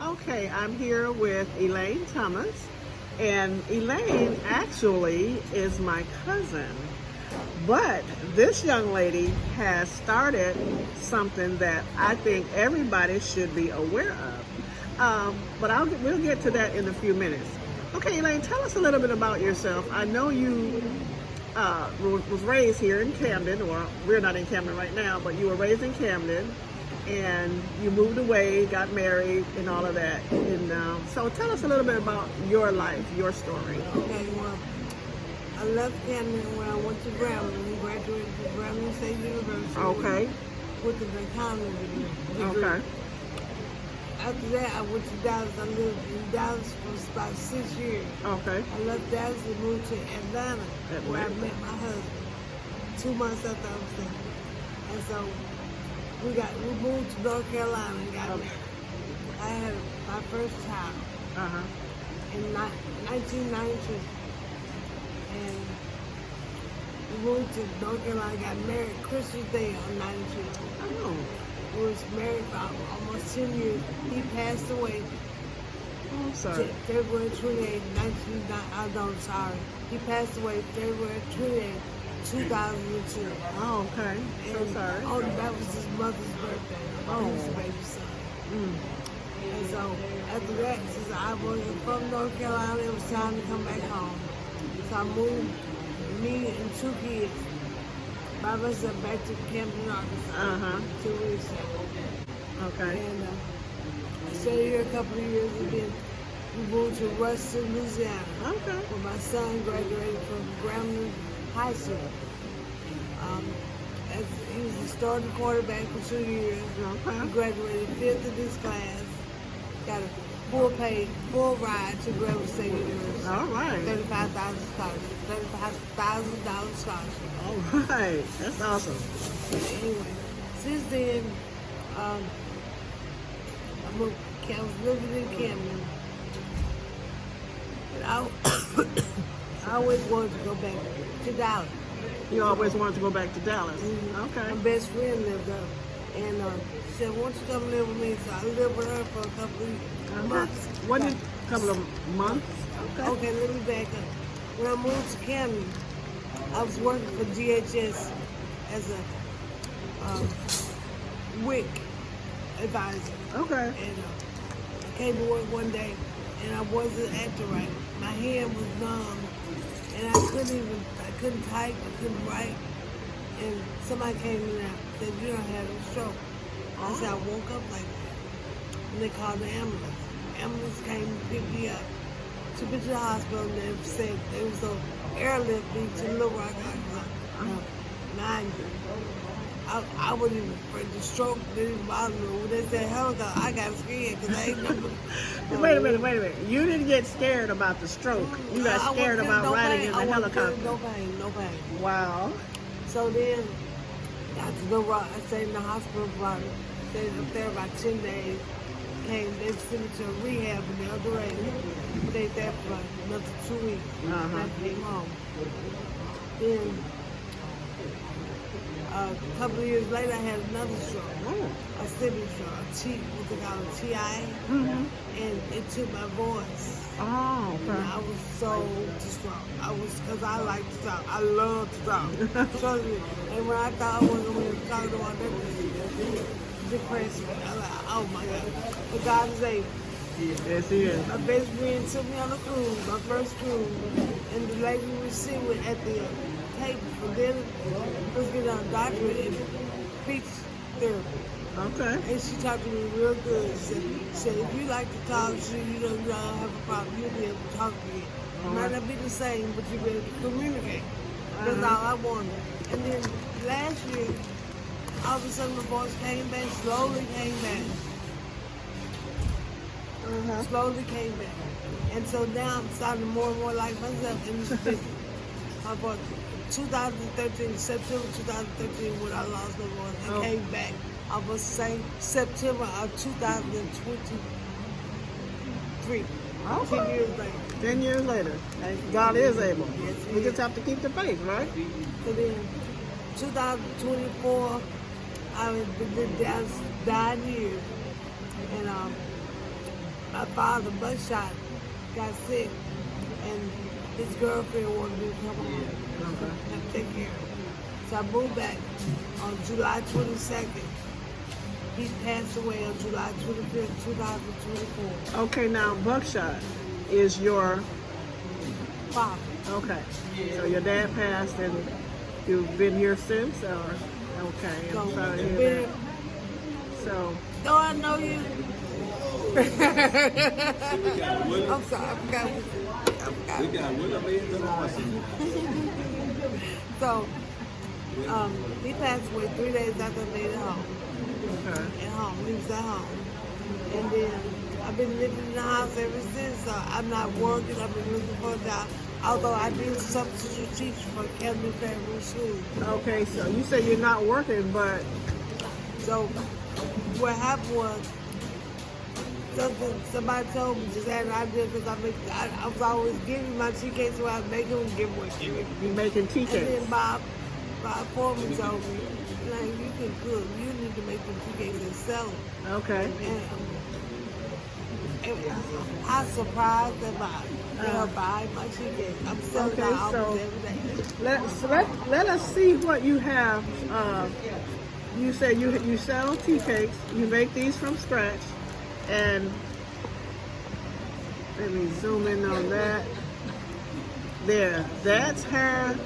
Okay, I'm here with Elaine Thomas, and Elaine actually is my cousin. But this young lady has started something that I think everybody should be aware of. But we'll get to that in a few minutes. Okay, Elaine, tell us a little bit about yourself. I know you was raised here in Camden, or we're not in Camden right now, but you were raised in Camden, and you moved away, got married, and all of that. And so tell us a little bit about your life, your story. Okay, well, I left Camden when I went to Grambling and graduated from Grambling State University. Okay. With an accounting degree. Okay. After that, I went to Dallas. I lived in Dallas for about 6 years. Okay. I left Dallas and moved to Atlanta, where I met my husband 2 months after I was there. And so we moved to North Carolina and got married. I had my first child in 1992. And we moved to North Carolina, got married Christmas Day on 92. Oh. We was married for almost 10 years. He passed away Oh, sorry. February 28, 1990. Sorry. He passed away February 28, 2002. Oh, okay. So sorry. Oh, that was his mother's birthday. Oh. He was a baby son. And so after that, since I was from North Carolina, it was time to come back home. So I moved me and 2 kids by myself back to Camden, Arkansas. 2 weeks ago. Okay. And I stayed here a couple of years, and then we moved to Ruston, Louisiana. Okay. Where my son graduated from Grambling High School. He was the starting quarterback for 2 years. Okay. He graduated 5th in his class. Got a full ride to Grambling State University. All right. $35,000 scholarship. All right. That's awesome. Anyway, since then, I was living in Camden. But I always wanted to go back to Dallas. You always wanted to go back to Dallas. Okay. My best friend lived up. And she said, why don't you come live with me? So I lived with her for a couple of months. What did a couple of months? Okay. Okay, let me back up. When I moved to Camden, I was working for DHS as a WIC advisor. Okay. And I came to work one day, and I wasn't acting right. My hand was numb, and I couldn't type, I couldn't write. And somebody came in and said, you don't have a stroke. I said, I woke up like that. And they called the ambulance. The ambulance came and picked me up, took me to the hospital, and they said they was going to airlift me to Little Rock, Arkansas. Mind you, I wouldn't even afraid the stroke didn't even bother me. When they said helicopter, I got scared because I ain't never. Wait a minute. You didn't get scared about the stroke. You got scared about riding in the helicopter. No pain. Wow. So then, got to Little Rock. I stayed in the hospital for stayed up there about 10 days. They sent me to a rehab in the other area. Stayed there for another 2 weeks. I came home. Then, a couple of years later, I had another stroke. A sibling stroke, what they call a TI. And it took my voice. Oh, okay. And I was so distraught. Because I like to talk. I love to talk. Trust me. And when I thought I wasn't going to talk to one, that depressed me. I was like, oh my God. But God is able. Yes, he is. My best friend took me on a cruise, my first cruise. And the lady we were sitting with at the table for dinner was getting a doctorate in speech therapy. Okay. And she talked to me real good. She said, if you like to talk, you don't have a problem, you'll be able to talk to me. It might not be the same, but you'll be able to communicate. That's all I wanted. And then last year, all of a sudden my voice came back, slowly came back. Slowly came back. And so now I'm starting to more and more like myself in this business. My voice, 2013, September 2013, when I lost my voice, I came back. I was saying September of 2023. Okay. 10 years later. 10 years later. God is able. Yes, we just have to keep the faith, right? So then, 2024, I was been down 9 years. And father, Buckshot, got sick, and his girlfriend wanted me to come home and take care of him. So I moved back on July 22nd. He passed away on July 25th, 2024. Okay, now Buckshot is your Father. okay. So your dad passed, and you've been here since, or okay? I'm sorry to hear that. So. Do I know you? I'm sorry, I forgot. We got William So, he passed away 3 days after I made it home. Okay. At home, he was at home. And then I've been living in the house ever since. So I'm not working. I've been looking for a job. Although I did substitute teach for Academy Family School. Okay, so you say you're not working, but So what happened was somebody told me just had an idea because I was always giving my tea cakes away. I make them and give away. you're making tea And then cakes. my foreman told me, like, you can cook. You need to make them tea cakes and sell them. Okay. And I'm surprised that they'll buy my tea cakes. I'm selling Okay, out so almost every day. let us see what you have. You say you sell tea cakes. You make these from scratch, and let me zoom in on that. There, that's her.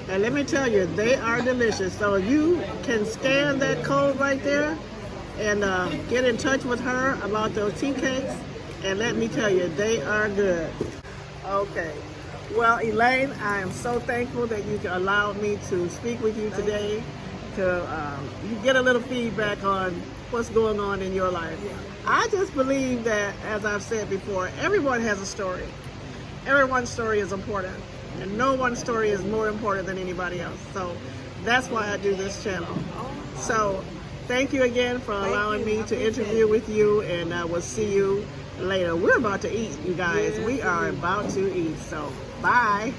And let me tell you, they are delicious. So you can scan that code right there and get in touch with her about those tea cakes. And let me tell you, they are good. Okay. Well, Elaine, I am so thankful that you allowed me to speak with you today to you get a little feedback on what's going on in your life. Yeah. I just believe that, as I've said before, everyone has a story. Everyone's story is important, and no one's story is more important than anybody else. So that's why I do this channel. So thank you again for allowing me to interview with you, and I will see you later. We're about to eat, you guys. We are about to eat. So bye.